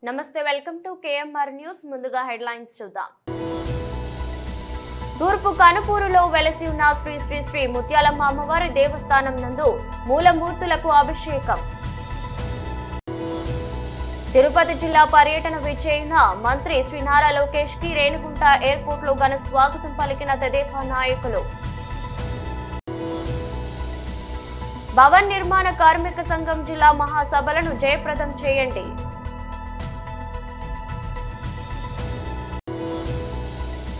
నమస్తే, welcome to KMR news. ముందుగా headlines చూద్దాం. తూర్పు కనుపూరులో వెలసి ఉన్న శ్రీ శ్రీ శ్రీ ముత్యాలమ్మ అమ్మవారి దేవస్థానం నందు మూలమూర్తులకు అభిషేకం. తిరుపతి జిల్లా పర్యటన విజయన మంత్రి శ్రీ నారా లోకేష్ కి రేణిగుంట ఎయిర్పోర్ట్ లో ఘన స్వాగతం పలికిన తెదేపా నాయకులు. భవన్ నిర్మాణ కార్మిక సంఘం జిల్లా మహాసభలను జయప్రదం చేయండి.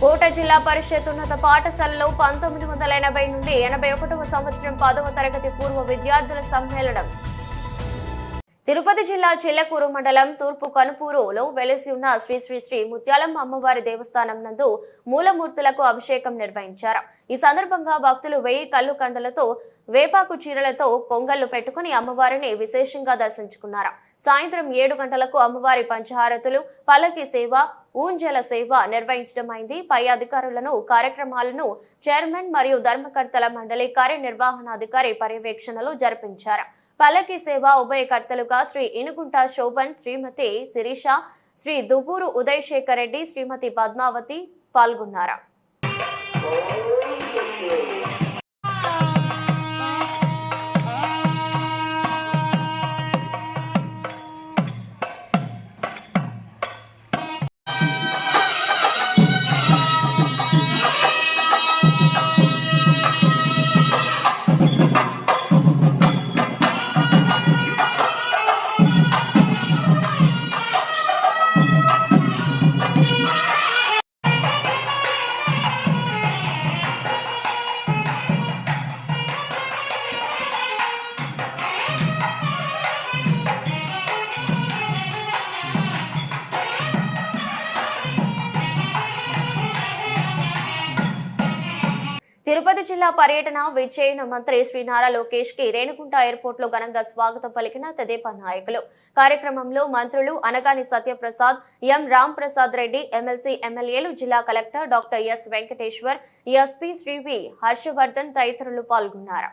కోట జిల్లా పరిషత్ ఉన్నత పాఠశాలలో 1980 నుండి 81వ సంవత్సరం 10వ తరగతి పూర్వ విద్యార్థుల సమ్మేళనం. తిరుపతి జిల్లా చిల్లకూరు మండలం తూర్పు కనుపూరులో వెలసి ఉన్న శ్రీ శ్రీ శ్రీ ముత్యాలమ్మ అమ్మవారి దేవస్థానం నందు మూలమూర్తులకు అభిషేకం నిర్వహించారు. ఈ సందర్భంగా భక్తులు 1000 కళ్ళు కండలతో వేపాకు చీరలతో పొంగళ్లు పెట్టుకుని అమ్మవారిని విశేషంగా దర్శించుకున్నారు. సాయంత్రం 7 గంటలకు అమ్మవారి పంచహారతులు, పల్లకి సేవ, ఊంజల సేవ నిర్వహించడమైంది. పై అధికారులను కార్యక్రమాలను చైర్మన్ మరియు ధర్మకర్తల మండలి కార్యనిర్వహణాధికారి పర్యవేక్షణలో జరిపించారు. పల్లకి సేవ ఉభయకర్తలుగా శ్రీ ఇనుగుంట శోభన్, శ్రీమతి శిరీష, శ్రీ దువ్వూరు ఉదయ్ శేఖర్ రెడ్డి, శ్రీమతి పద్మావతి పాల్గొన్నారు. తిరుపతి జిల్లా పర్యటన విజయన మంత్రి శ్రీ నారా లోకేష్ కి రేణిగుంట ఎయిర్పోర్ట్ లో ఘనంగా స్వాగతం పలికిన తెదేపా నాయకులు. కార్యక్రమంలో మంత్రులు అనగాని సత్యప్రసాద్, ఎం రామ్ ప్రసాద్ రెడ్డి, ఎమ్మెల్సీ, ఎమ్మెల్యేలు, జిల్లా collector doctor S Venkateshwar, SP Shri V Harshavardhan తదితరులు పాల్గొన్నారు.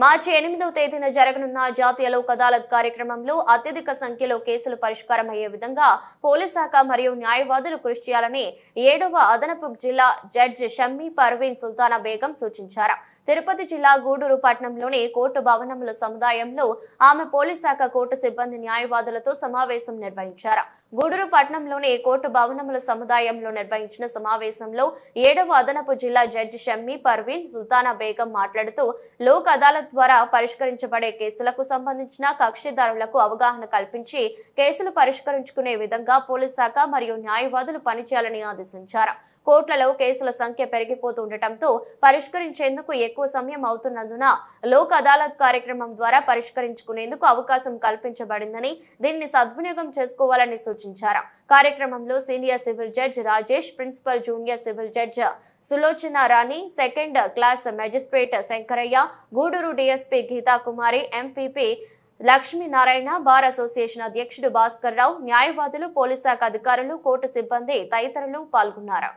మార్చి 8వ తేదీన జరగనున్న జాతీయ లోక్ అదాలత్ కార్యక్రమంలో అత్యధిక సంఖ్యలో కేసులు పరిష్కారం అయ్యే విధంగా పోలీస్ శాఖ మరియు న్యాయవాదులు కృషి చేయాలని 7వ అదనపు జిల్లా జడ్జి షమ్మీ పర్వీన్ సుల్తానా బేగం సూచించారు. తిరుపతి జిల్లా గూడూరు పట్టణంలోని కోర్టు భవనముల సముదాయంలో ఆమె పోలీస్ శాఖ కోర్టు సిబ్బంది న్యాయవాదులతో సమావేశం నిర్వహించారు. గూడూరు పట్టణంలోని కోర్టు భవనముల సముదాయంలో నిర్వహించిన సమావేశంలో 7వ అదనపు జిల్లా జడ్జి షమ్మీ పర్వీన్ సుల్తానా బేగం మాట్లాడుతూ లోక్ అదాలత్ ద్వారా పరిష్కరించబడే కేసులకు సంబంధించిన కక్షిదారులకు అవగాహన కల్పించి కేసులు పరిష్కరించుకునే విధంగా పోలీస్ శాఖ మరియు న్యాయవాదులు పనిచేయాలని ఆదేశించారు. కోర్టులలో కేసుల సంఖ్య పెరిగిపోతుండటంతో పరిష్కరించేందుకు ఎక్కువ సమయం అవుతున్నందున లోక్ అదాలత్ కార్యక్రమం ద్వారా పరిష్కరించుకునేందుకు అవకాశం కల్పించబడిందని, దీన్ని సద్వినియోగం చేసుకోవాలని సూచించారు. కార్యక్రమంలో senior civil judge Rajesh, principal junior civil judge Sulochana Rani, second class magistrate Shankaraiah, Gudur DSP Geetha Kumari, MPP Lakshminarayana, bar association అధ్యక్షుడు భాస్కర్ రావు, న్యాయవాదులు, పోలీస్ శాఖ అధికారులు, కోర్టు సిబ్బంది తదితరులు పాల్గొన్నారు.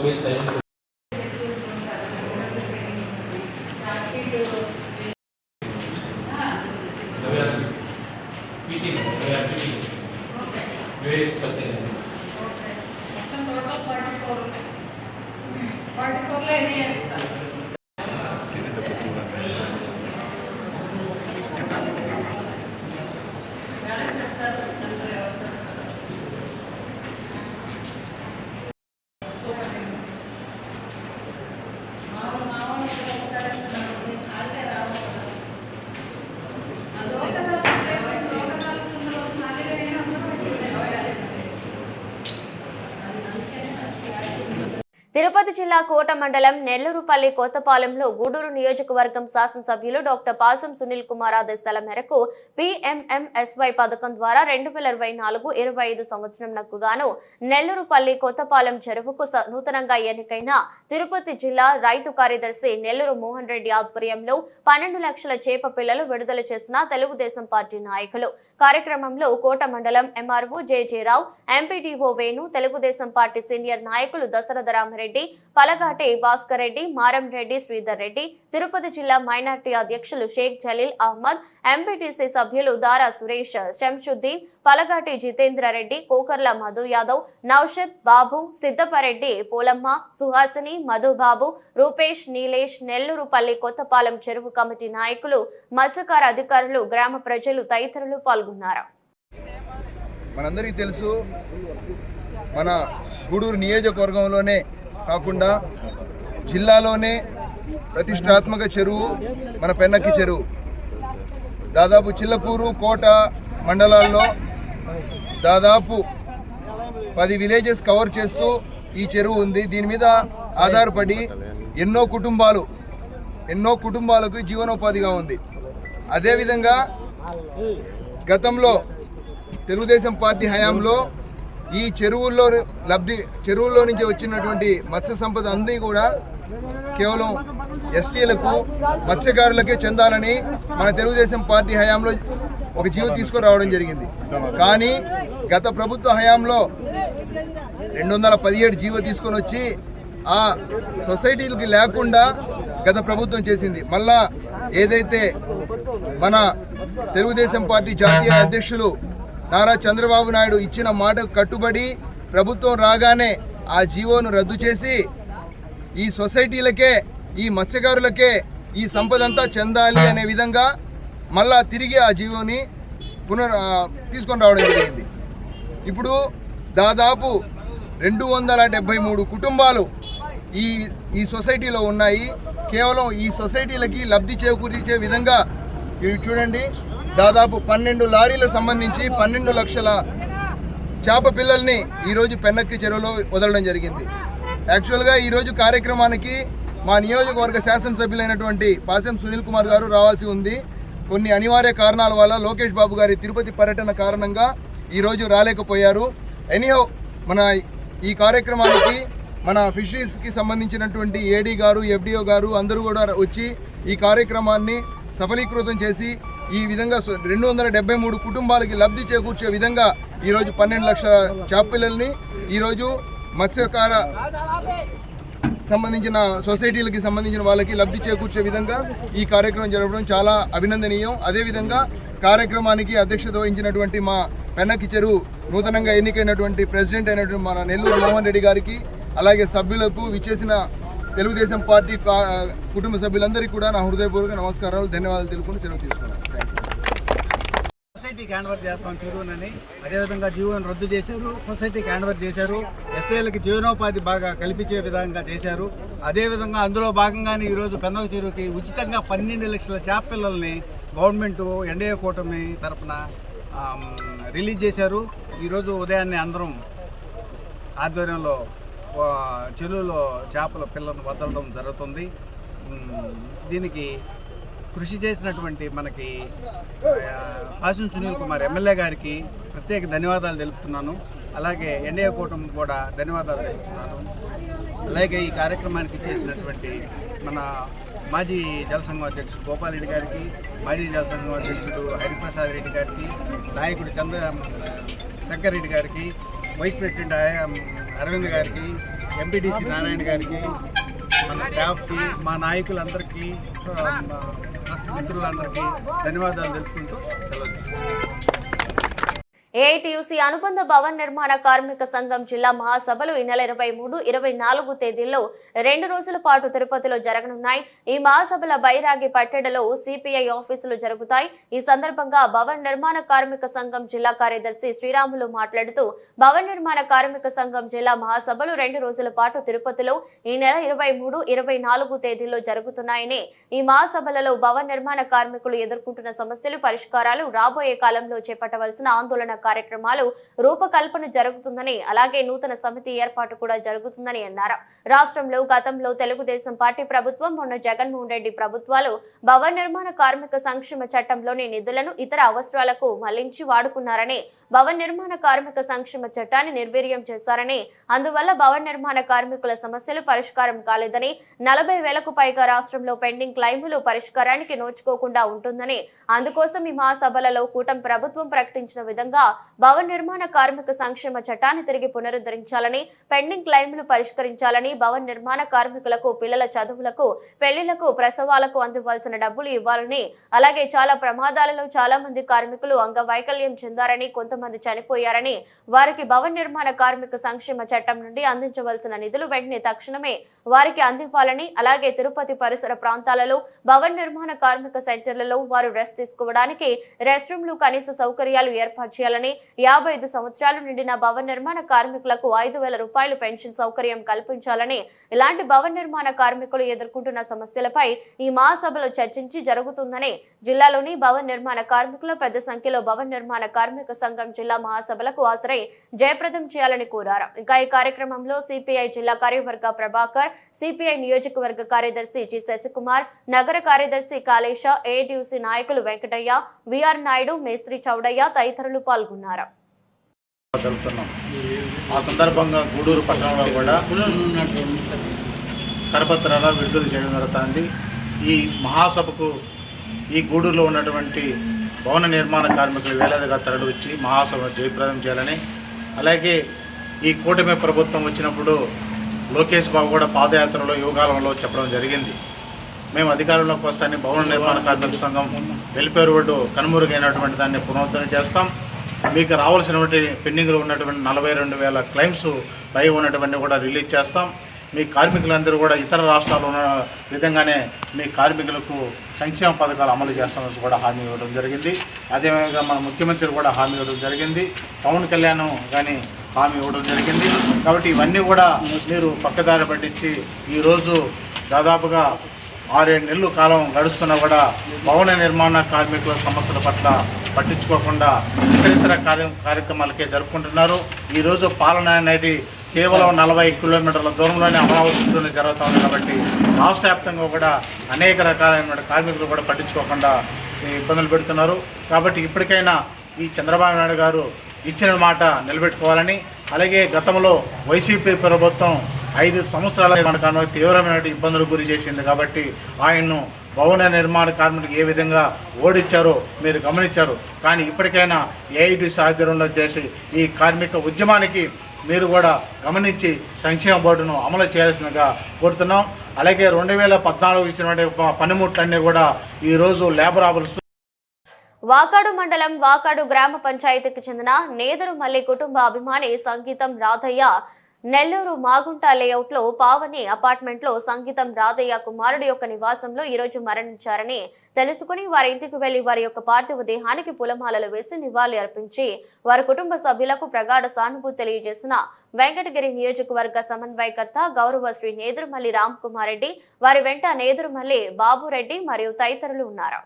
always silent. We are meeting. Very special. Okay. 44 ले नहीं है తిరుపతి జిల్లా కోట మండలం నెల్లూరుపల్లి కొత్తపాలెంలో గూడూరు నియోజకవర్గం శాసనసభ్యులు డాక్టర్ పాసం సునీల్ కుమార్ ఆదేశాల మేరకు PMMSY పథకం ద్వారా 2024-25 సంవత్సరంకు గాను నెల్లూరుపల్లి కొత్తపాలెం చెరువుకు నూతనంగా ఎన్నికైన తిరుపతి జిల్లా రైతు కార్యదర్శి నెల్లూరు మోహన్ రెడ్డి ఆధ్వర్యంలో 12 లక్షల చేప పిల్లలు విడుదల చేసిన తెలుగుదేశం పార్టీ నాయకులు. కార్యక్రమంలో కోట మండలం MRO J J Rao, MPDO Venu, Telugu Desam party senior నాయకులు దశరథ రామరెడ్డి, పలగాటి భాస్కర్ రెడ్డి, మారం రెడ్డి, శ్రీధర్ రెడ్డి, తిరుపతి జిల్లా మైనార్టీ అధ్యక్షులు షేక్ జలీల్ అహ్మద్, ఎంపీటీసీ సభ్యులు దారా సురేష్, శంషుద్దీన్, పలగాటి జితేంద్ర రెడ్డి, కోకర్ల మధు యాదవ్, నౌషద్ బాబు, సిద్దపరెడ్డి, పూలమ్మ, సుహాసిని, మధుబాబు, రూపేష్, నీలేష్, నెల్లూరుపల్లి కొత్తపాలెం చెరువు కమిటీ నాయకులు, మత్స్యకార అధికారులు, గ్రామ ప్రజలు తదితరులు పాల్గొన్నారు. మనందరికీ తెలుసు, మన గూడూరు నియోజకవర్గంలోనే కాకుండా జిల్లాలోనే ప్రతిష్టాత్మక చెరువు మన పెన్నక్కి చెరువు. దాదాపు చిల్లకూరు, కోట మండలాల్లో దాదాపు 10 విలేజెస్ కవర్ చేస్తూ ఈ చెరువు ఉంది. దీని మీద ఆధారపడి ఎన్నో కుటుంబాలకు జీవనోపాధిగా ఉంది. అదేవిధంగా గతంలో తెలుగుదేశం పార్టీ హయాంలో ఈ చెరువుల్లో నుంచి వచ్చినటువంటి మత్స్య సంపద అన్నీ కూడా కేవలం ఎస్టీలకు, మత్స్యకారులకే చెందాలని మన తెలుగుదేశం పార్టీ హయాంలో ఒక జీవో తీసుకురావడం జరిగింది. కానీ గత ప్రభుత్వ హయాంలో 217 జీవో తీసుకొని వచ్చి ఆ సొసైటీలకి లేకుండా గత ప్రభుత్వం చేసింది. మళ్ళా ఏదైతే మన తెలుగుదేశం పార్టీ జాతీయ అధ్యక్షులు నారా చంద్రబాబు నాయుడు ఇచ్చిన మాటకు కట్టుబడి ప్రభుత్వం రాగానే ఆ జీవోను రద్దు చేసి ఈ సొసైటీలకే, ఈ మత్స్యకారులకే ఈ సంపదంతా చెందాలి అనే విధంగా మళ్ళా తిరిగి ఆ జీవోని తీసుకొని రావడం జరిగింది. ఇప్పుడు దాదాపు 273 కుటుంబాలు ఈ సొసైటీలో ఉన్నాయి. కేవలం ఈ సొసైటీలకి లబ్ధి చేకూర్చే విధంగా ఇవి చూడండి, దాదాపు 12 లారీలకు సంబంధించి 12 లక్షల చేప పిల్లల్ని ఈరోజు పెన్నక్కి చెరువులో వదలడం జరిగింది. యాక్చువల్గా ఈరోజు కార్యక్రమానికి మా నియోజకవర్గ శాసనసభ్యులైనటువంటి పాసం సునీల్ కుమార్ గారు రావాల్సి ఉంది. కొన్ని అనివార్య కారణాల వల్ల లోకేష్ బాబు గారి తిరుపతి పర్యటన కారణంగా ఈరోజు రాలేకపోయారు. ఎనీహౌ మన ఈ కార్యక్రమానికి మన ఫిషరీస్కి సంబంధించినటువంటి ఏడీ గారు, FDO గారు అందరూ కూడా వచ్చి ఈ కార్యక్రమాన్ని సఫలీకృతం చేసి ఈ విధంగా 273 కుటుంబాలకి లబ్ధి చేకూర్చే విధంగా ఈరోజు 12 లక్షల చేప పిల్లల్ని ఈరోజు మత్స్యకార సంబంధించిన సొసైటీలకి సంబంధించిన వాళ్ళకి లబ్ధి చేకూర్చే విధంగా ఈ కార్యక్రమం జరపడం చాలా అభినందనీయం. అదేవిధంగా కార్యక్రమానికి అధ్యక్షత వహించినటువంటి మా పెన్నక్కి చెరువు నూతనంగా ఎన్నికైనటువంటి ప్రెసిడెంట్ అయినటువంటి మన నెల్లూరు మోహన్ రెడ్డి గారికి, అలాగే సభ్యులకు, విచ్చేసిన తెలుగుదేశం పార్టీ కుటుంబ సభ్యులందరికీ కూడా నా హృదయపూర్వక నమస్కారాలు, ధన్యవాదాలు తెలుపుకుని సెలవు తీసుకున్నాను. సొసైటీకి హ్యాండ్ ఓవర్ చేస్తాం చెరువునని, అదేవిధంగా జీవోను రద్దు చేశారు, సొసైటీకి హ్యాండ్ ఓవర్ చేశారు, ఎస్టీలకు జీవనోపాధి బాగా కల్పించే విధంగా చేశారు. అదేవిధంగా అందులో భాగంగానే ఈరోజు పెన్నక చెరువుకి ఉచితంగా 12 లక్షల చేప పిల్లల్ని గవర్నమెంట్ ఎన్డీఏ కూటమి తరఫున రిలీజ్ చేశారు. ఈరోజు ఉదయాన్నే అందరం ఆధ్వర్యంలో చెరువులో చేపల పిల్లలను వదలడం జరుగుతుంది. దీనికి కృషి చేసినటువంటి మనకి పాసం సునీల్ కుమార్ ఎమ్మెల్యే గారికి ప్రత్యేక ధన్యవాదాలు తెలుపుతున్నాను. అలాగే ఎన్డీఏ కూటమి కూడా ధన్యవాదాలు తెలుపుతున్నాను. అలాగే ఈ కార్యక్రమానికి చేసినటువంటి మన మాజీ జలసంఘం అధ్యక్షుడు గోపాల్ రెడ్డి గారికి, మాజీ జలసంఘం అధ్యక్షుడు హరిప్రసాద్ రెడ్డి గారికి, నాయకుడు శంకర్ రెడ్డి గారికి, వైస్ ప్రెసిడెంట్ అరవింద్ గారికి, ఎంపీటీసీ నారాయణ గారికి, మన స్టాఫ్కి, మా నాయకులందరికీ, మా మిత్రులందరికీ ధన్యవాదాలు తెలుపుకుంటూ సెలవు తీసుకుంటాం. ఏఐటీయూసీ అనుబంధ భవన నిర్మాణ కార్మిక సంఘం జిల్లా మహాసభలు ఈ నెల 23, 24 తేదీల్లో 2 రోజుల పాటు తిరుపతిలో జరగనున్నాయి. ఈ మహాసభల బైరాగి పట్టెడలో సిపిఐ ఆఫీసులు జరుగుతాయి. ఈ సందర్భంగా భవన నిర్మాణ కార్మిక సంఘం జిల్లా కార్యదర్శి శ్రీరాములు మాట్లాడుతూ భవన నిర్మాణ కార్మిక సంఘం జిల్లా మహాసభలు 2 రోజుల పాటు తిరుపతిలో ఈ నెల 23, 24 తేదీల్లో జరుగుతున్నాయని, ఈ మహాసభలలో భవన నిర్మాణ కార్మికులు ఎదుర్కొంటున్న సమస్యలు, పరిష్కారాలు, రాబోయే కాలంలో చేపట్టవలసిన ఆందోళన కార్యక్రమాలు రూపకల్పన జరుగుతుందని, అలాగే నూతన సమితి ఏర్పాటు కూడా జరుగుతుందని అన్నారు. రాష్ట్రంలో గతంలో తెలుగుదేశం పార్టీ ప్రభుత్వం, మొన్న జగన్మోహన్ రెడ్డి ప్రభుత్వాలు భవన నిర్మాణ కార్మిక సంక్షేమ చట్టంలోని నిధులను ఇతర అవసరాలకు మళ్లించి వాడుకున్నారని, భవన నిర్మాణ కార్మిక సంక్షేమ చట్టాన్ని నిర్వీర్యం చేశారని, అందువల్ల భవన నిర్మాణ కార్మికుల సమస్యలు పరిష్కారం కాలేదని, 40,000కు పైగా రాష్ట్రంలో పెండింగ్ క్లైములు పరిష్కారానికి నోచుకోకుండా ఉంటుందని, అందుకోసం ఈ మహాసభలలో కూటమి ప్రభుత్వం ప్రకటించిన విధంగా భవన నిర్మాణ కార్మిక సంక్షేమ చట్టాన్ని తిరిగి పునరుద్ధరించాలని, పెండింగ్ క్లైములు పరిష్కరించాలని, భవన నిర్మాణ కార్మికులకు పిల్లల చదువులకు, పెళ్లిళ్లకు, ప్రసవాలకు అందివ్వాల్సిన డబ్బులు ఇవ్వాలని, అలాగే చాలా ప్రమాదాలలో చాలా మంది కార్మికులు అంగవైకల్యం చెందారని, కొంతమంది చనిపోయారని, వారికి భవన నిర్మాణ కార్మిక సంక్షేమ చట్టం నుండి అందించవలసిన నిధులు వెంటనే తక్షణమే వారికి అందివ్వాలని, అలాగే తిరుపతి పరిసర ప్రాంతాలలో భవన నిర్మాణ కార్మిక సెంటర్లలో వారు రెస్ట్ తీసుకోవడానికి రెస్ట్ రూమ్లు, కనీస సౌకర్యాలు ఏర్పాటు చేయాలని, 55 సంవత్సరాలు నిండిన భవన నిర్మాణ కార్మికులకు 5,000 రూపాయలు పెన్షన్ సౌకర్యం కల్పించాలని, ఇలాంటి భవన నిర్మాణ కార్మికులు ఎదుర్కొంటున్న సమస్యలపై ఈ మహాసభలో చర్చించి జరుగుతుందని, జిల్లాలోని భవన నిర్మాణ కార్మికులు పెద్ద సంఖ్యలో భవన నిర్మాణ కార్మిక సంఘం జిల్లా మహాసభలకు హాజరై జయప్రదం చేయాలని కోరారు. ఇంకా ఈ కార్యక్రమంలో సిపిఐ జిల్లా కార్యవర్గ ప్రభాకర్, సిపిఐ నియోజకవర్గ కార్యదర్శి జి శశికుమార్, నగర కార్యదర్శి కాళేశ, ఏఐటీయూసీ నాయకులు వెంకటయ్య, విఆర్ నాయుడు, మేస్త్రి చౌడయ్య తదితరులు పాల్గొన్నారు. ఆ సందర్భంగా గూడూరు పట్టణంలో కూడా కరపత్రాల విడుదల చేయడం జరుగుతుంది. ఈ మహాసభకు ఈ గూడూరులో ఉన్నటువంటి భవన నిర్మాణ కార్మికులు వేలాదిగా తరలి వచ్చి మహాసభ జయప్రదం చేయాలని, అలాగే ఈ కూటమి ప్రభుత్వం వచ్చినప్పుడు లోకేష్ బాబు కూడా పాదయాత్రలో యోగాలంలో చెప్పడం జరిగింది. మేము అధికారంలోకి వస్తానే భవన నిర్మాణ కార్మిక సంఘం వెల్ఫేర్ రోడ్డు కనుమరుగైనటువంటి దాన్ని పునరుద్ధరణ చేస్తాం. మీకు రావాల్సినటువంటి పెండింగ్లో ఉన్నటువంటి 42,000 క్లైమ్స్ పై ఉన్నటువంటి కూడా రిలీజ్ చేస్తాం. మీ కార్మికులందరూ కూడా ఇతర రాష్ట్రాల్లో ఉన్న విధంగానే మీ కార్మికులకు సంక్షేమ పథకాలు అమలు చేస్తామని కూడా హామీ ఇవ్వడం జరిగింది. అదేవిధంగా మన ముఖ్యమంత్రి కూడా హామీ ఇవ్వడం జరిగింది. పవన్ కళ్యాణ్ కానీ హామీ ఇవ్వడం జరిగింది. కాబట్టి ఇవన్నీ కూడా మీరు పక్కదారి పట్టించి ఈరోజు దాదాపుగా 6-7 నెలల కాలం గడుస్తున్నా కూడా భవన నిర్మాణ కార్మికుల సమస్యల పట్ల పట్టించుకోకుండా ఇతరితర కార్యక్రమాలకే జరుపుకుంటున్నారు. ఈరోజు పాలన అనేది కేవలం 40 కిలోమీటర్ల దూరంలోనే అమరావతిలోనే జరుగుతుంది. కాబట్టి రాష్ట్ర వ్యాప్తంగా కూడా అనేక రకాలైన కార్మికులు కూడా పట్టించుకోకుండా ఇబ్బందులు పెడుతున్నారు. కాబట్టి ఇప్పటికైనా ఈ చంద్రబాబు నాయుడు గారు ఇచ్చిన మాట నిలబెట్టుకోవాలని, అలాగే గతంలో వైసీపీ ప్రభుత్వం 5 సంవత్సరాల నిర్మాణ తీవ్రమైన ఇబ్బందులకు గురి చేసింది. కాబట్టి ఆయన్ను భవన నిర్మాణ కార్మికులకు ఏ విధంగా ఓడించారో మీరు గమనించారు. కానీ ఇప్పటికైనా ఏఐటీయూసీ ఆధ్వర్యంలో చేసి ఈ కార్మిక ఉద్యమానికి మీరు కూడా గమనించి సంక్షేమ బోర్డును అమలు చేయాల్సిందిగా కోరుతున్నాం. అలాగే 2014 ఇచ్చినటువంటి పనిముట్లన్నీ కూడా ఈరోజు లేబర్ ఆఫీసు వాకాడు మండలం వాకాడు గ్రామ పంచాయతీకి చెందిన నేదురుమల్లి కుటుంబ అభిమాని సంగీతం రాధయ్య నెల్లూరు మాగుంట లేఅవుట్ లో పావని అపార్ట్మెంట్ లో సంగీతం రాధయ్య కుమారుడి యొక్క నివాసంలో ఈ రోజు మరణించారని తెలుసుకుని వారి ఇంటికి వెళ్లి వారి యొక్క పార్థివ దేహానికి పూలమాలలు వేసి నివాళి అర్పించి వారి కుటుంబ సభ్యులకు ప్రగాఢ సానుభూతి తెలియజేసిన వెంకటగిరి నియోజకవర్గ సమన్వయకర్త గౌరవ శ్రీ నేదురుమల్లి రామ్ కుమార్ రెడ్డి, వారి వెంట నేదురుమల్లి బాబురెడ్డి మరియు తదితరులు ఉన్నారు.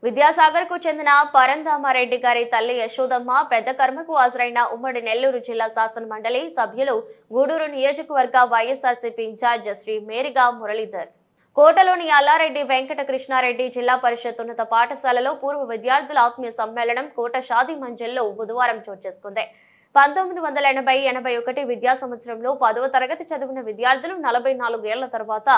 విద్యాసాగర్ కు చెందిన పరంధామారెడ్డి గారి తల్లి యశోదమ్మ పెద్ద కర్మకు హాజరైన ఉమ్మడి నెల్లూరు జిల్లా శాసన మండలి సభ్యులు గూడూరు నియోజకవర్గ వైఎస్ఆర్సీపీ ఇన్ఛార్జ్ శ్రీ మేరిగా మురళీధర్, కోటలోని అల్లారెడ్డి వెంకట కృష్ణారెడ్డి జిల్లా పరిషత్ ఉన్నత పాఠశాలలో పూర్వ విద్యార్థుల ఆత్మీయ సమ్మేళనం కోట షాదీ మంజిల్లో బుధవారం చోటు చేసుకుంది. 1980-81 విద్యా సంవత్సరంలో 10వ తరగతి చదివిన విద్యార్థులు 44 ఏళ్ల తర్వాత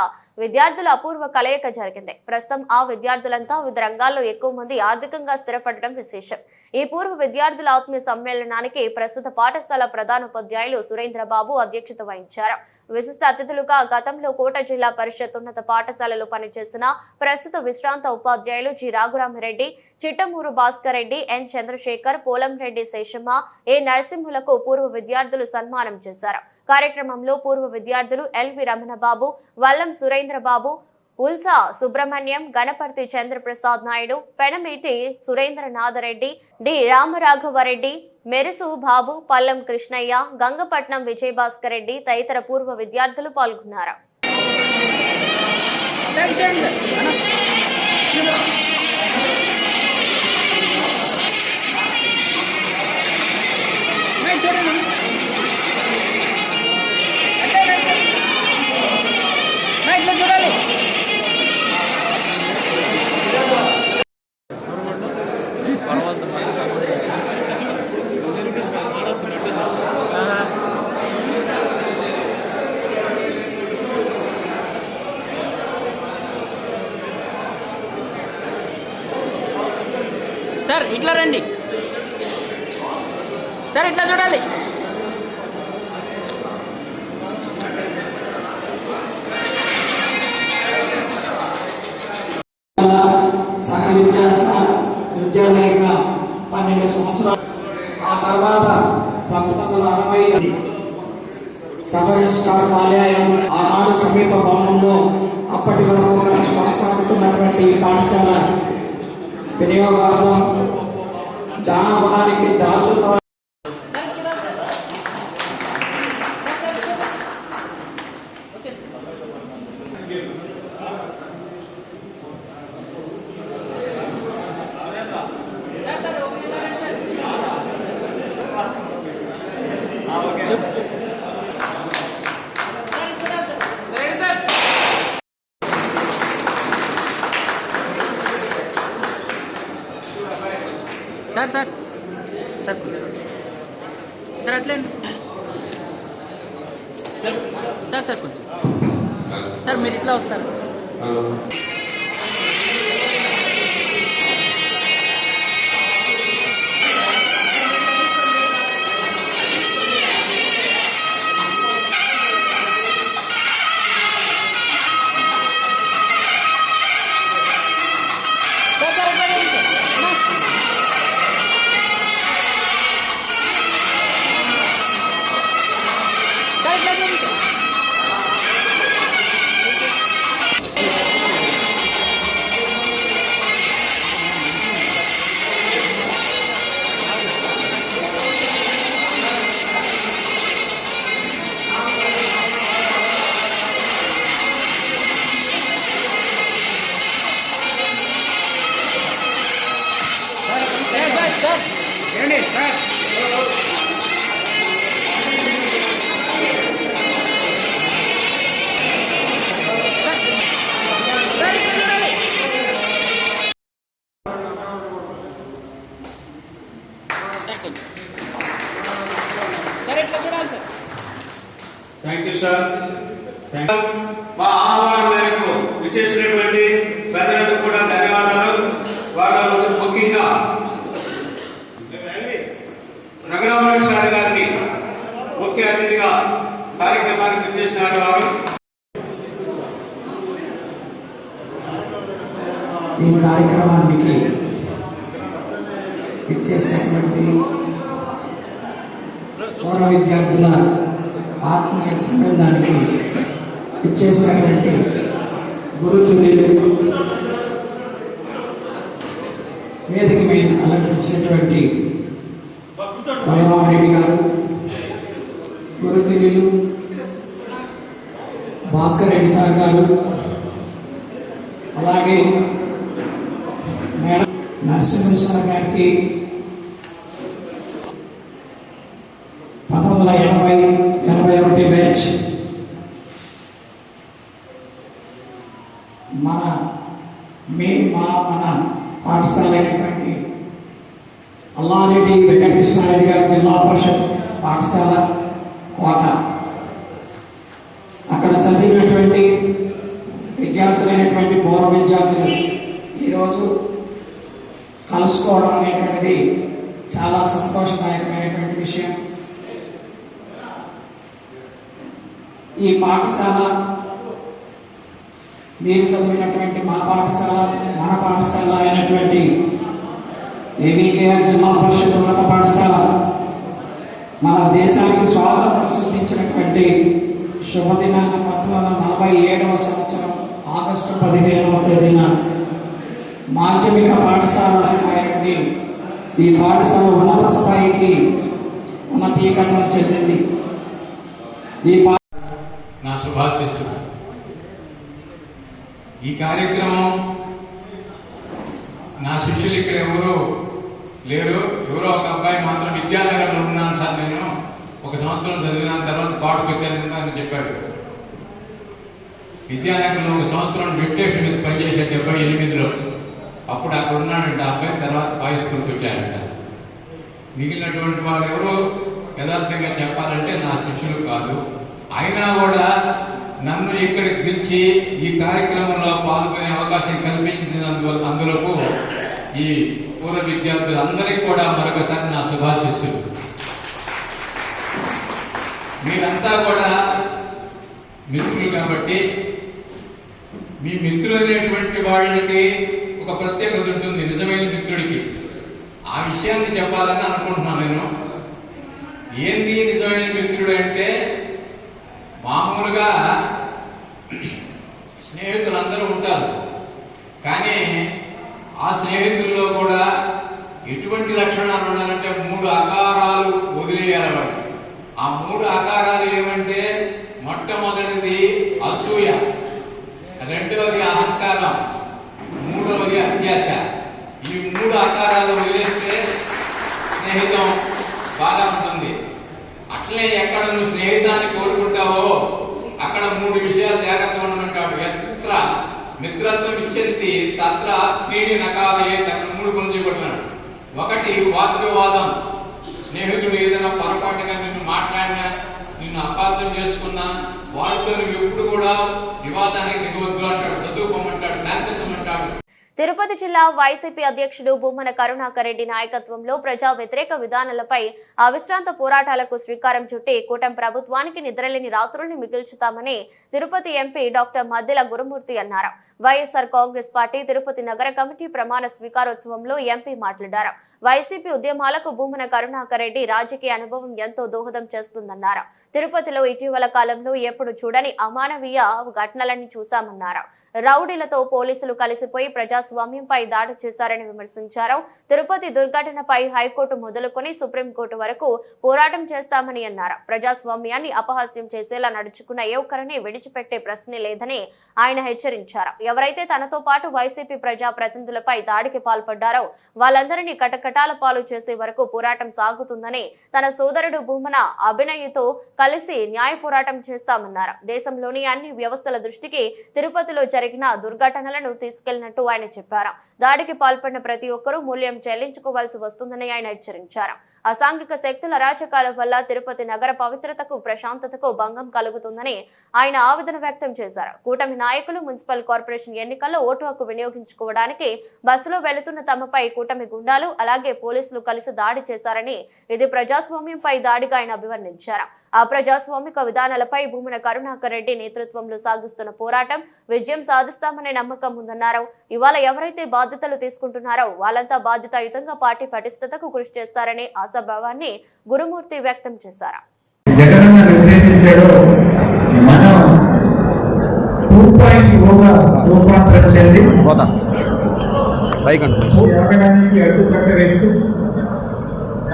విద్యార్థుల అపూర్వ కలయిక జరిగింది. ప్రస్తుతం ఆ విద్యార్థులంతా వివిధ రంగాల్లో ఎక్కువ మంది ఆర్థికంగా స్థిరపడడం విశేషం. ఈ పూర్వ విద్యార్థుల ఆత్మీయ సమ్మేళనానికి ప్రస్తుత పాఠశాల ప్రధానోపాధ్యాయులు సురేంద్రబాబు అధ్యక్షత వహించారు. విశిష్ట అతిథులుగా గతంలో కోట జిల్లా పరిషత్ ఉన్నత పాఠశాలలో పనిచేసిన ప్రస్తుత విశ్రాంత ఉపాధ్యాయులు జి రాఘురామిరెడ్డి, చిట్టమూరు భాస్కర్ రెడ్డి, ఎన్ చంద్రశేఖర్, పోలంరెడ్డి శేషమ్మ, ఏ నరసింహులకు పూర్వ విద్యార్థులు సన్మానం చేశారు. కార్యక్రమంలో పూర్వ విద్యార్థులు ఎల్వి రమణబాబు, వల్లం సురేంద్రబాబు, ఉల్సా సుబ్రహ్మణ్యం, గణపతి చంద్రప్రసాద్ నాయుడు, పెనమేటి సురేంద్రనాథరెడ్డి, డి రామరాఘవరెడ్డి, మెరుసు బాబు, పల్లం కృష్ణయ్య, గంగపట్నం విజయభాస్కర్ రెడ్డి తదితర పూర్వ విద్యార్థులు పాల్గొన్నారు. సార్ ఇట్లా రండి సార్, ఇట్లా చూడాలి. సహ విద్యాలయంగా 12 సంవత్సరాలు. ఆ తర్వాత 1960 సబ్ రిజిస్ట్రార్ కార్యాలయం ఆనాడు సమీప భవనంలో అప్పటి వరకు కొనసాగుతున్నటువంటి పాఠశాల వినియోగార్థం దానగుణానికి దాతృత్వం సార్ సార్ సార్ సార్ అట్లే సార్ సార్ కొంచెం సార్ మీరు ఇట్లా వస్తారు. Thank you sir. మా ఆహ్వానం మేరకు విచ్చేసినటువంటి పెద్దలకు కూడా ధన్యవాదాలు. వాళ్ళు ముఖ్యంగా రఘురామరెడ్డి సార్ గారిని ముఖ్య అతిథిగా కార్యక్రమానికి విచ్చేసినారు. వారు ఈ కార్యక్రమానికి ఇచ్చేసినటువంటి పూర్వ విద్యార్థుల ఆత్మీయ సమ్మేళనానికి ఇచ్చేసినటువంటి గురుతుల్యులు, వేదిక మీద అలంకరించినటువంటి రాఘురామిరెడ్డి గారు, గురుతుల్యులు భాస్కర్ రెడ్డి సార్ గారు, అలాగే మేడం నరసింహ సార్ గారికి 1980-81 బ్యాచ్ మన పాఠశాల అయినటువంటి అల్లారెడ్డి వెంకటకృష్ణారెడ్డి గారు, జిల్లా పరిషత్ పాఠశాల కోట. అక్కడ చదివినటువంటి విద్యార్థులైనటువంటి పూర్వ విద్యార్థులు ఈరోజు కలుసుకోవడం అనేటువంటిది చాలా సంతోషదాయకమైనటువంటి విషయం. ఈ పాఠశాల మీరు చదివినటువంటి మా పాఠశాల, మన పాఠశాల అయినటువంటి ఏవికేఆర్ జిల్లా పరిషత్ ఉన్నత పాఠశాల మన దేశానికి స్వాతంత్రం సిద్ధించినటువంటి శుభదినాన 1947వ సంవత్సరం ఆగస్టు 15వ తేదీన మాధ్యమిక పాఠశాల స్థాయి నుండి ఈ పాఠశాల ఉన్నత స్థాయికి ఉన్నతీకరణం చెందింది. నా శుభాశిస్సులు. ఈ కార్యక్రమం నా శిష్యులు ఇక్కడ ఎవరు లేరు, ఎవరో ఒక అబ్బాయి మాత్రం విద్యానగర్లో ఉన్నాను సార్, నేను 1 సంవత్సరం చదివిన తర్వాత పాటకు వచ్చాను అని చెప్పాడు. విద్యానగర్లో 1 సంవత్సరం డిప్యూటేషన్ మీద పనిచేసే 78లో అప్పుడు అక్కడ ఉన్నాడంట అబ్బాయి. తర్వాత పై స్కూల్కి వచ్చాడంట. మిగిలినటువంటి వారు ఎవరు యథార్థంగా చెప్పాలంటే నా శిష్యులు కాదు. అయినా కూడా నన్ను ఇక్కడికి పిలిచి ఈ కార్యక్రమంలో పాల్గొనే అవకాశం కల్పించినందుకు ఈ పూర్వ విద్యార్థులందరికీ కూడా మరొకసారి నా శుభాశిస్సులు. మీరంతా కూడా మిత్రులు కాబట్టి మీ మిత్రులు అనేటువంటి వాళ్ళకి ఒక ప్రత్యేకత ఉంటుంది నిజమైన మిత్రుడికి. ఆ విషయాన్ని చెప్పాలని అనుకుంటున్నాను నేను. ఏంది నిజమైన మిత్రుడు అంటే, మామూలుగా స్నేహితులందరూ ఉంటారు, కానీ ఆ స్నేహితుల్లో కూడా ఎటువంటి లక్షణాలు ఉండాలంటే 3 అకారాలు వదిలేయాలి వాడు. ఆ 3 అకారాలు ఏమంటే, మొట్టమొదటిది అసూయ, రెండవది అహంకారం, మూడవది అత్యాశ. ఈ 3 అకారాలు వదిలేస్తే స్నేహితం బాగా ఉంటుంది. అట్లే ఎక్కడ నువ్వు స్నేహితాన్ని కోరుకుంటావో అక్కడ 3 విషయాలు జాగ్రత్తగా ఉండమంటాడు. ఎత్ర మిత్రత్వం ఇచ్చేది తత్ర 3 నకాలే, అక్కడ 3 పనులు చేయబడుతున్నాడు. 1 వాగ్వివాదం. స్నేహితుడు ఏదైనా పొరపాటుగా నిన్ను మాట్లాడినా, నిన్ను అపార్థం చేసుకున్నా వాళ్ళతో నువ్వు ఎప్పుడు కూడా వివాదానికి దిగవద్దు అంటాడు. చదువుకోమంటాడు, శాంతించమంటాడు. తిరుపతి జిల్లా వైసీపీ అధ్యక్షుడు భూమన కరుణాకర్ రెడ్డి నాయకత్వంలో ప్రజా వ్యతిరేక విధానాలపై అవిశ్రాంత పోరాటాలకు శ్రీకారం చుట్టి కూటమి ప్రభుత్వానికి నిద్రలేని రాత్రుల్ని మిగిల్చుతామని తిరుపతి ఎంపీ డాక్టర్ మద్దెల గురుమూర్తి అన్నారు. వైఎస్ఆర్ కాంగ్రెస్ పార్టీ తిరుపతి నగర కమిటీ ప్రమాణ స్వీకారోత్సవంలో ఎంపీ మాట్లాడారు. వైసీపీ ఉద్యమాలకు భూమన కరుణాకర్ రెడ్డి రాజకీయ అనుభవం ఎంతో దోహదం చేస్తుందన్నారు. తిరుపతిలో ఇటీవల కాలంలో ఎప్పుడు చూడని అమానవీయ ఘటనలని చూశామన్నారు. రౌడీలతో పోలీసులు కలిసిపోయి ప్రజాస్వామ్యంపై దాడి చేశారని విమర్శించారు. తిరుపతి దుర్ఘటనపై హైకోర్టు మొదలుకొని సుప్రీంకోర్టు వరకు పోరాటం చేస్తామని అన్నారు. ప్రజాస్వామ్యాన్ని అపహాస్యం చేసేలా నడుచుకున్న ఏ ఒక్కరిని విడిచిపెట్టే ప్రశ్నే లేదని ఆయన హెచ్చరించారు. ఎవరైతే తనతో పాటు వైసీపీ ప్రజా ప్రతినిధులపై దాడికి పాల్పడ్డారో వాళ్ళందరినీ కటకటాల పాలు చేసే వరకు పోరాటం సాగుతుందని, తన సోదరుడు భూమన అభినయ్తో కలిసి న్యాయ పోరాటం చేస్తామన్నారు. దేశంలోని అన్ని వ్యవస్థల దృష్టికి తిరుపతిలో జరిగిన దుర్ఘటనలను తీసుకెళ్లినట్టు ఆయన చెప్పారు. దాడికి పాల్పడిన ప్రతి ఒక్కరూ మూల్యం చెల్లించుకోవాల్సి వస్తుందని ఆయన హెచ్చరించారు. అసాంఘిక శక్తుల అరాచకాల వల్ల తిరుపతి నగర పవిత్రతకు, ప్రశాంతతకు భంగం కలుగుతుందని ఆయన ఆవేదన వ్యక్తం చేశారు. కూటమి నాయకులు మున్సిపల్ కార్పొరేషన్ ఎన్నికల్లో ఓటు హక్కు వినియోగించుకోవడానికి బస్సులో వెళుతున్న తమపై కూటమి గుండాలు అలాగే పోలీసులు కలిసి దాడి చేశారని, ఇది ప్రజాస్వామ్యంపై దాడిగా ఆయన అభివర్ణించారు. అప్రజాస్వామిక విధానాలపై భూమన కరుణాకర్ రెడ్డి నేతృత్వంలో సాగిస్తున్న పోరాటం విజయం సాధిస్తామనే నమ్మకం ఉందన్నారు. ఇవాళ ఎవరైతే బాధ్యతలు తీసుకుంటున్నారో వాళ్ళంతా బాధ్యతాయుతంగా పార్టీ పటిష్టతకు కృషి చేస్తారనే ఆశాభావాన్ని గురుమూర్తి వ్యక్తం చేశారు. జగనన్న నిర్దేశించాడు, మనం 2.0గా రూపాంతరం చెంది ఆగడానికి అడ్డుకట్ట వేస్తూ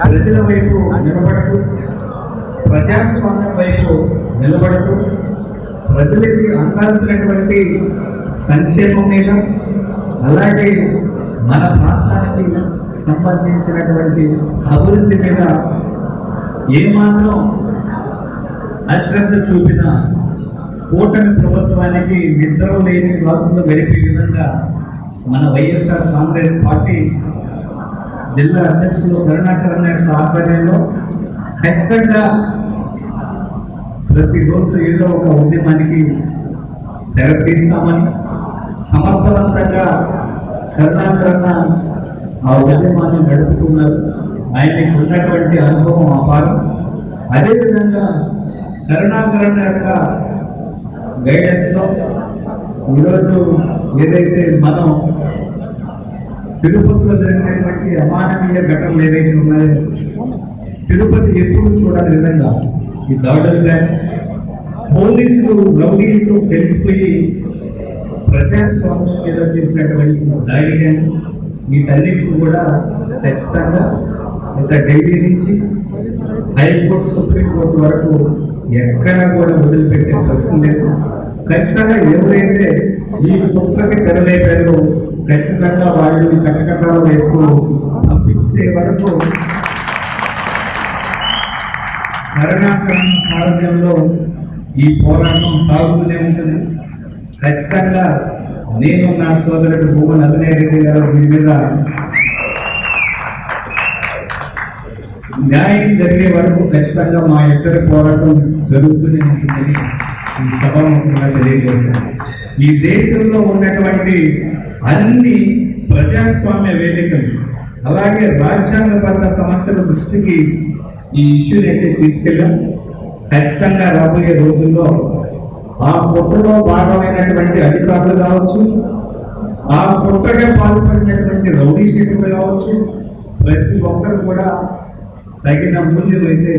ప్రజల వైపు నిలబడుతూ, ప్రజాస్వామ్యం వైపు నిలబడుతూ, ప్రజలకి అందాల్సినటువంటి సంక్షేమం మీద అలాగే మన ప్రాంతానికి సంబంధించినటువంటి అభివృద్ధి మీద ఏమాత్రం అశ్రద్ధ చూపిన కూటమి ప్రభుత్వానికి నిద్ర లేని రాత్రులు గడిపే విధంగా మన వైఎస్ఆర్ కాంగ్రెస్ పార్టీ జిల్లా అధ్యక్షులు కరుణాకర్ యొక్క ఆధ్వర్యంలో ఖచ్చితంగా ప్రతిరోజు ఏదో ఒక ఉద్యమానికి తెరతీస్తామని, సమర్థవంతంగా కరుణాకరణ ఆ ఉద్యమాన్ని నడుపుతున్నారు. ఆయనకు ఉన్నటువంటి అనుభవం అపారం. అదేవిధంగా కరుణాకరణ యొక్క గైడెన్స్లో ఈరోజు ఏదైతే మనం తిరుపతిలో జరిగినటువంటి అమానవీయ ఘటనలు ఏవైతే ఉన్నాయో, తిరుపతి ఎప్పుడు చూడని విధంగా ఈ దాడులు కానీ, పోలీసులు రౌడీలతో కలిసిపోయి ప్రజాస్వామ్యం మీద చేసినటువంటి దాడి కానీ, వీటన్నిటిని కూడా ఖచ్చితంగా ఇక ఢిల్లీ నుంచి హైకోర్టు, సుప్రీంకోర్టు వరకు ఎక్కడా కూడా వదిలిపెట్టే ప్రశ్న లేదు. ఖచ్చితంగా ఎవరైతే ఈ కుట్రకి తెరలేపారో ఖచ్చితంగా వాళ్ళు కటకటాల వైపు పంపించే వరకు కరుణాకరణ సారథ్యంలో ఈ పోరాటం సాగుతూనే ఉంటుంది. ఖచ్చితంగా నేను, నా సోదరుడు భూమన్ అభినయ్ రెడ్డి గారు వీరి మీద న్యాయం జరిగే వరకు ఖచ్చితంగా మా ఇద్దరి పోరాటం జరుగుతూనే ఉంటుందని ఈ సభాముఖంగా తెలియజేస్తున్నాను. ఈ దేశంలో ఉన్నటువంటి అన్ని ప్రజాస్వామ్య వేదికలు, అలాగే రాజ్యాంగబద్ధ సమస్యల దృష్టికి ఈ ఇష్యూని అయితే తీసుకెళ్ళాం. ఖచ్చితంగా రాబోయే రోజుల్లో ఆ కుట్రలో భాగమైనటువంటి అధికారులు కావచ్చు, ఆ కుట్రగా పాల్పడినటువంటి రౌడీ షీటర్లు కావచ్చు, ప్రతి ఒక్కరు కూడా తగిన మూల్యం అయితే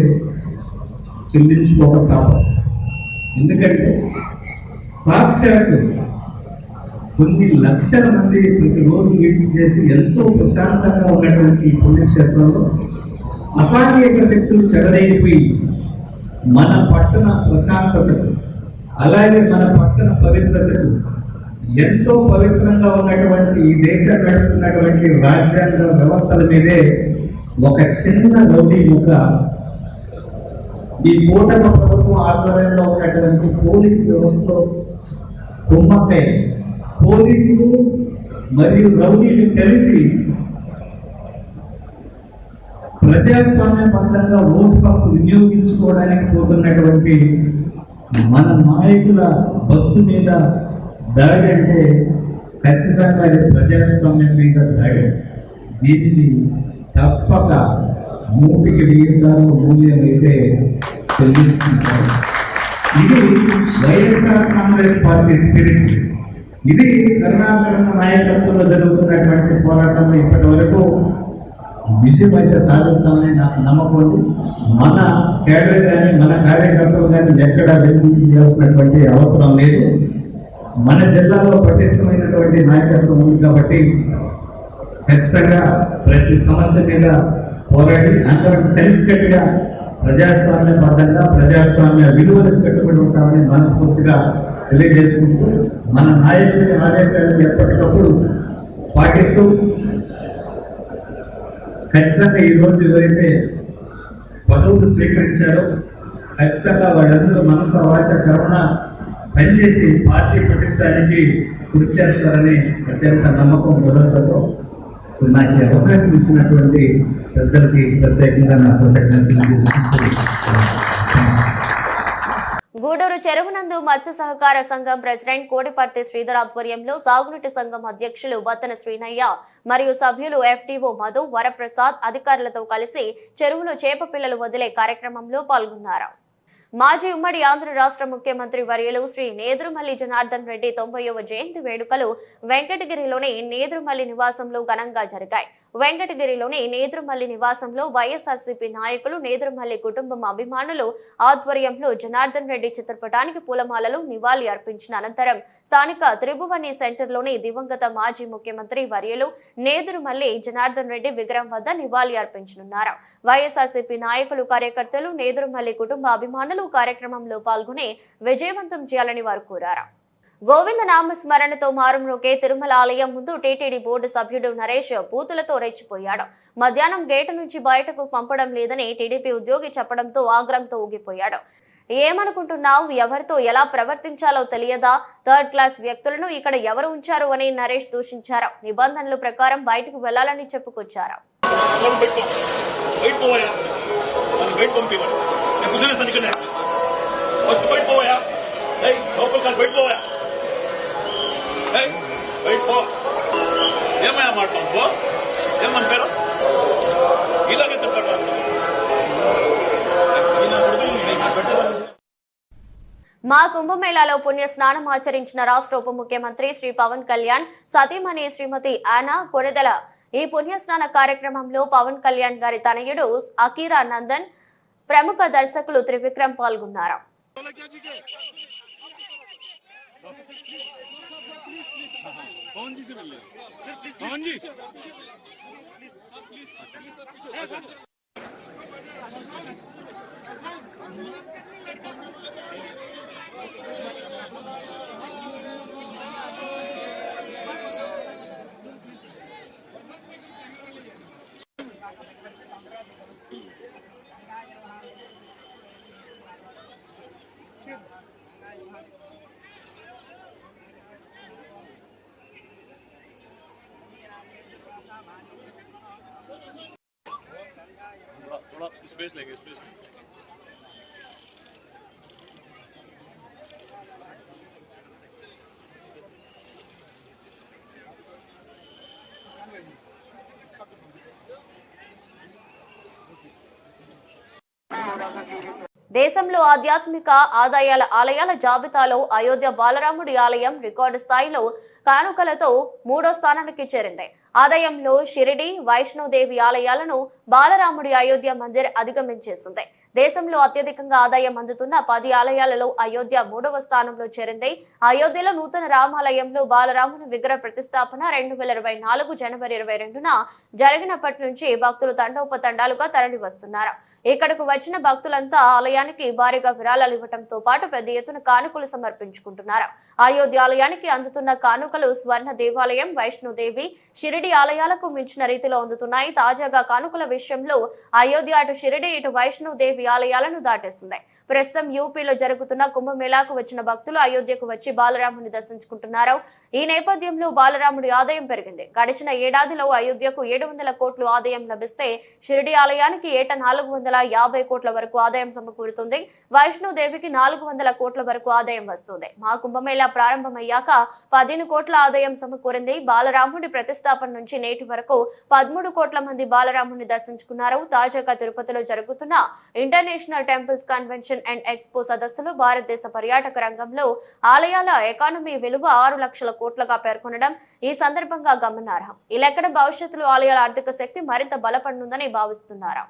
చెల్లించుకోక తప్పదు. ఎందుకంటే సాక్షాత్తు కొన్ని లక్షల మంది ప్రతిరోజు వీటి చేసి ఎంతో ప్రశాంతంగా ఉన్నటువంటి ఈ పుణ్యక్షేత్రంలో అసాంఘిక శక్తులు చెలరేగిపోయి మన పట్టణ ప్రశాంతతకు, అలాగే మన పట్టణ పవిత్రతకు, ఎంతో పవిత్రంగా ఉన్నటువంటి ఈ దేశం నడుపుతున్నటువంటి రాజ్యాంగ వ్యవస్థల మీదే ఒక చిన్న రౌడీ ముఖ ఈ కూటమి ప్రభుత్వం ఆధ్వర్యంలో ఉన్నటువంటి పోలీసు వ్యవస్థలో కుమ్మక్కై పోలీసులు మరియు రౌడీలు కలిసి ప్రజాస్వామ్యబద్ధంగా ఓటు హక్కు వినియోగించుకోవడానికి పోతున్నటువంటి మన నాయకుల బస్సు మీద దాడి అంటే ఖచ్చితంగా అది ప్రజాస్వామ్యం మీద దాడి. దీనిని తప్పక 100కి సార్లు మూల్యం అయితే చెల్లిస్తున్నారు. ఇది వైఎస్ఆర్ కాంగ్రెస్ పార్టీ స్పిరిట్. ఇది కరుణాకరణ నాయకత్వంలో జరుగుతున్నటువంటి పోరాటంలో ఇప్పటి వరకు విజయం అయితే సాధిస్తామని నాకు నమ్మకం ఉంది. మన కేడర్ కానీ, మన కార్యకర్తలు కానీ ఎక్కడా వెలిగించాల్సినటువంటి అవసరం లేదు. మన జిల్లాలో పటిష్టమైనటువంటి నాయకత్వం ఉంది కాబట్టి ఖచ్చితంగా ప్రతి సమస్య మీద పోరాడి అందరం కలిసికట్టుగా ప్రజాస్వామ్యబద్ధంగా ప్రజాస్వామ్య విలువలకు కట్టుబడి ఉంటామని మనస్ఫూర్తిగా తెలియజేసుకుంటూ, మన నాయకుడి ఆదేశాలను ఎప్పటికప్పుడు పాటిస్తూ ఖచ్చితంగా ఈరోజు ఎవరైతే పదవులు స్వీకరించారో ఖచ్చితంగా వాళ్ళందరూ మనసు వాచ కర్మణ పనిచేసి పార్టీ పటిష్టానికి కృషి చేస్తారని అత్యంత నమ్మకం భరోసాతో నాకు ఈ అవకాశం ఇచ్చినటువంటి పెద్దలకి ప్రత్యేకంగా నా కృతజ్ఞతలు తెలుసుకుంటూ గూడూరు చెరువునందు మత్స్య సహకార సంఘం ప్రెసిడెంట్ కోడిపర్తి శ్రీధర్ ఆధ్వర్యంలో సాగునీటి సంఘం అధ్యక్షులు బత్తన శ్రీనయ్య మరియు సభ్యులు FDO మధు వరప్రసాద్ అధికారులతో కలిసి చెరువులో చేప పిల్లలు వదిలే కార్యక్రమంలో పాల్గొన్నారు. మాజీ ఉమ్మడి ఆంధ్ర రాష్ట్ర ముఖ్యమంత్రి వర్యులు శ్రీ నేదురుమల్లి జనార్దన్ రెడ్డి 90వ జయంతి వేడుకలు వెంకటగిరిలోని నేదురుమల్లి నివాసంలో ఘనంగా జరిగాయి. వెంకటగిరిలోని నేదురుమల్లి నివాసంలో వైఎస్ఆర్సీపీ నాయకులు, నేదురుమల్లి కుటుంబం అభిమానులు ఆధ్వర్యంలో జనార్దన్ రెడ్డి చిత్రపటానికి పూలమాలలు నివాళి అర్పించిన అనంతరం స్థానిక త్రిభువని సెంటర్లోని దివంగత మాజీ ముఖ్యమంత్రి వర్యులు నేదురుమల్లి జనార్దన్ రెడ్డి విగ్రహం వద్ద నివాళి అర్పించనున్నారు. వైఎస్ఆర్సీపీ నాయకులు, కార్యకర్తలు, నేదురుమల్లి కుటుంబ అభిమానులు కార్యక్రమంలో పాల్గొని విజయవంతం చేయాలని వారు కోరారు. గోవింద నామ స్మరణతో మారుమ్రోగే తిరుమల ఆలయం ముందు టీటీడీ బోర్డు సభ్యుడు నరేష్ బూతులతో రెచ్చిపోయాడు. మధ్యాహ్నం గేటు నుంచి బయటకు పంపడం లేదని టీడీపీ ఉద్యోగి చెప్పడంతో ఆగ్రహంతో ఊగిపోయాడు. ఏమనుకుంటున్నావు? ఎవరితో ఎలా ప్రవర్తించాలో తెలియదా? థర్డ్ క్లాస్ వ్యక్తులను ఇక్కడ ఎవరు ఉంచారు అని నరేష్ దూషించారు. నిబంధనల ప్రకారం బయటకు వెళ్లాలని చెప్పుకొచ్చారు. వాళ్ళు బయట పంపివ్వండి. నేను కూర్చొనేస్తాను ఇక్కడనే. ఫస్ట్ బయట పోయా, లోపల కాదు బయట పోయా, బయట పో. ఏమయ్యా మాట్లాడు పో, ఏమంటారు ఇలాగే తింటాడు. మా కుంభమేళాలో పుణ్య స్నానం ఆచరించిన రాష్ట్ర ఉప ముఖ్యమంత్రి శ్రీ పవన్ కళ్యాణ్ సతీమణి శ్రీమతి ఆనా కొణిదెల. ఈ పుణ్యస్నాన కార్యక్రమంలో పవన్ కళ్యాణ్ గారి తనయుడు అకీరా నందన్, ప్రముఖ దర్శకులు త్రివిక్రమ్ పాల్గొన్నారు. स्पेस लेंगे स्पेस. దేశంలో ఆధ్యాత్మిక ఆలయాల జాబితాలో అయోధ్య బాలరాముడి ఆలయం రికార్డు స్థాయిలో కానుకలతో 3వ స్థానానికి చేరింది. ఆదాయంలో షిరిడి, వైష్ణోదేవి ఆలయాలను బాలరాముడి అయోధ్య మందిర్ అధిగమించేసింది. దేశంలో అత్యధికంగా ఆదాయం అందుతున్న 10 ఆలయాలలో అయోధ్య 3వ స్థానంలో చేరింది. అయోధ్యలో నూతన రామాలయంలో బాలరాముని విగ్రహ ప్రతిష్టాపన 2024 జనవరి 22న జరిగినప్పటి నుంచి భక్తులు తండోపతండాలుగా తరలి వస్తున్నారు. ఇక్కడకు వచ్చిన భక్తులంతా ఆలయానికి భారీగా విరాళాలు ఇవ్వడంతో పాటు పెద్ద ఎత్తున కానుకలు సమర్పించుకుంటున్నారు. అయోధ్య ఆలయానికి అందుతున్న కానుకలు స్వర్ణ దేవాలయం, వైష్ణోదేవి, షిరిడి ఆలయాలకు మించిన రీతిలో అందుతున్నాయి. తాజాగా కానుకల విషయంలో అయోధ్య అటు షిరిడి ఇటు వైష్ణోదేవి ఆలయాలను దాటేసింది. ప్రస్తుతం యూపీలో జరుగుతున్న కుంభమేళాకు వచ్చిన భక్తులు అయోధ్యకు వచ్చి బాలరాముని దర్శించుకుంటున్నారు. ఈ నేపథ్యంలో బాలరాముడి ఆదాయం పెరిగింది. గడిచిన ఏడాదిలో అయోధ్యకు 700 కోట్లు ఆదాయం లభిస్తే షిరిడి ఆలయానికి ఏటా 450 కోట్ల వరకు ఆదాయం సమకూరుతుంది. వైష్ణోదేవికి 400 కోట్ల వరకు ఆదాయం వస్తుంది. మా కుంభమేళా ప్రారంభమయ్యాక 15 కోట్ల ఆదాయం సమకూరింది. బాలరాముడి ప్రతిష్టాపన నుంచి నేటి వరకు 13 కోట్ల మంది బాలరాముని దర్శించుకున్నారు. తాజాగా తిరుపతిలో జరుగుతున్న international temples convention and expo సదస్సులో భారతదేశ పర్యాటక రంగంలో ఆలయాల ఎకానమీ విలువ 6 లక్షల కోట్లుగా పేర్కొనడం ఈ సందర్భంగా గమనార్హం. ఈ లెక్కన భవిష్యత్తులో ఆలయాల ఆర్థిక శక్తి మరింత బలపడనుందని భావిస్తున్నారు.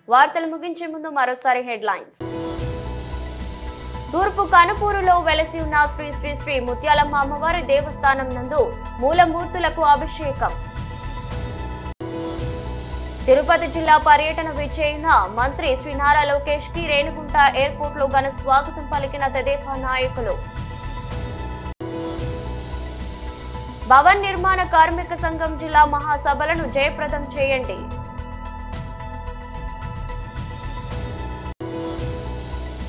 వార్తలు ముగించే ముందు మరోసారి హెడ్లైన్స్. తూర్పు కనుపూరులో వెలసి ఉన్న శ్రీ శ్రీ శ్రీ ముత్యాలమ్మ అమ్మవారి దేవస్థానం నందు మూలమూర్తులకు అభిషేకం. తిరుపతి జిల్లా పర్యటన విజయన మంత్రి శ్రీ నారా లోకేష్ కి రేణిగుంట ఎయిర్పోర్ట్ లో ఘన స్వాగతం పలికిన తెదేపా నాయకులు. భవన్ నిర్మాణ కార్మిక సంఘం జిల్లా మహాసభలను జయప్రదం చేయండి.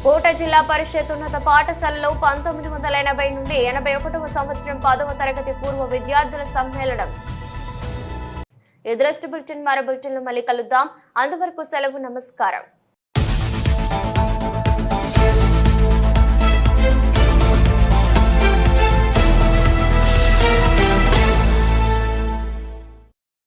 కోట జిల్లా పరిషత్ ఉన్నత పాఠశాలలో 1980 నుండి 81వ సంవత్సరం 10వ తరగతి పూర్వ విద్యార్థుల సమ్మేళనం. ఎదురస్ట్ బులెటిన్ మరో బులెటిన్ లో మళ్ళీ కలుద్దాం. అంతవరకు సెలవు. నమస్కారం.